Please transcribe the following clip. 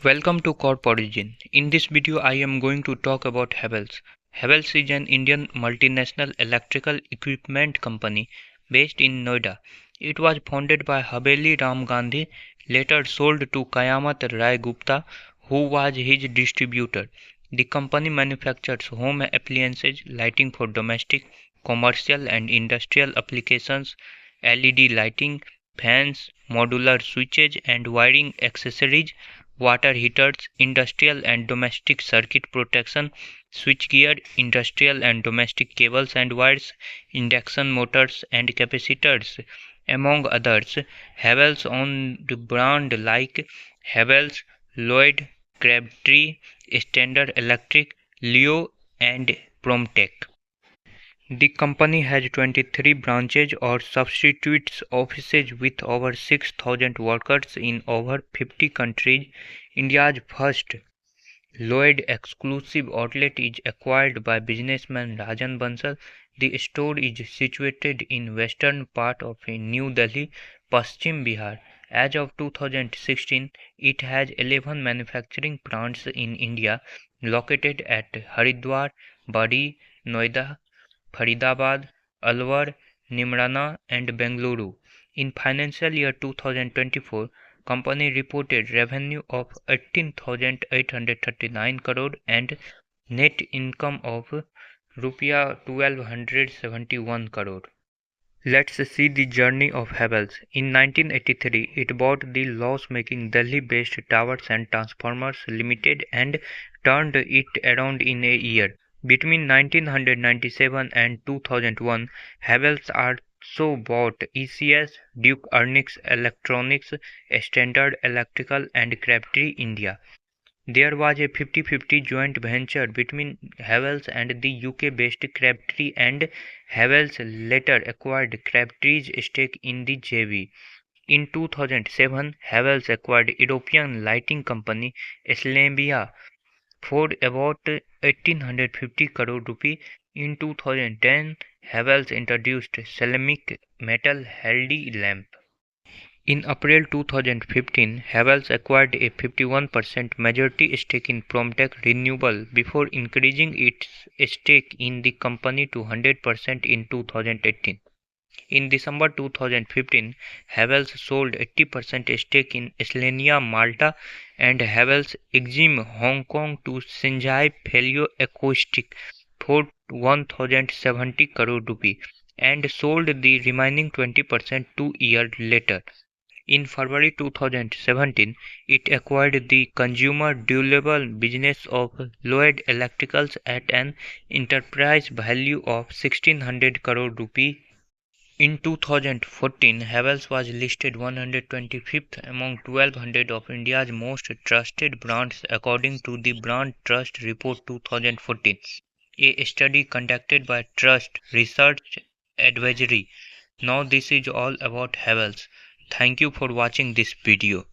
Welcome to Corp Origin. In this video, I am going to talk about Havells. Havells is an Indian multinational electrical equipment company based in Noida. It was founded by Haveli Ram Gandhi, later sold to Kayamat Rai Gupta, who was his distributor. The company manufactures home appliances, lighting for domestic, commercial, and industrial applications, LED lighting, fans, modular switches, and wiring accessories, water heaters, industrial and domestic circuit protection, switchgear, industrial and domestic cables and wires, induction motors and capacitors, among others. Havells owned brands like Havells, Lloyd, Crabtree, Standard Electric, Leo, and Promtech. The company has 23 branches or substitutes offices with over 6,000 workers in over 50 countries. India's first Lloyd exclusive outlet is acquired by businessman Rajan Bansal. The store is situated in western part of New Delhi, Paschim Bihar. As of 2016, it has 11 manufacturing plants in India located at Haridwar, Bari, Noida, Faridabad, Alwar, Nimrana and Bengaluru. In financial year 2024, company reported revenue of 18,839 crore and net income of rupiah 1271 crore. Let's see the journey of Havells. In 1983, it bought the loss-making Delhi-based Towers and Transformers Limited and turned it around in a year. Between 1997 and 2001, Havells also bought ECS, Duke Ernix Electronics, Standard Electrical and Crabtree India. There was a 50-50 joint venture between Havells and the UK-based Crabtree, and Havells later acquired Crabtree's stake in the JV. In 2007, Havells acquired European lighting company Eslemia for about 1850 crore rupee. In 2010, Havells introduced ceramic metal LED lamp. In April 2015, Havells acquired a 51% majority stake in Promtech Renewable before increasing its stake in the company to 100% in 2018. In December 2015, Havells sold 80% stake in Eslenia Malta and Havells Exim Hong Kong to Shanghai Felio Acoustic for 1,070 crore rupee and sold the remaining 20% 2 years later. In February 2017, it acquired the consumer durable business of Lloyd Electricals at an enterprise value of 1,600 crore rupee. In 2014, Havells was listed 125th among 1,200 of India's most trusted brands according to the Brand Trust Report 2014, a study conducted by Trust Research Advisory. Now this is all about Havells. Thank you for watching this video.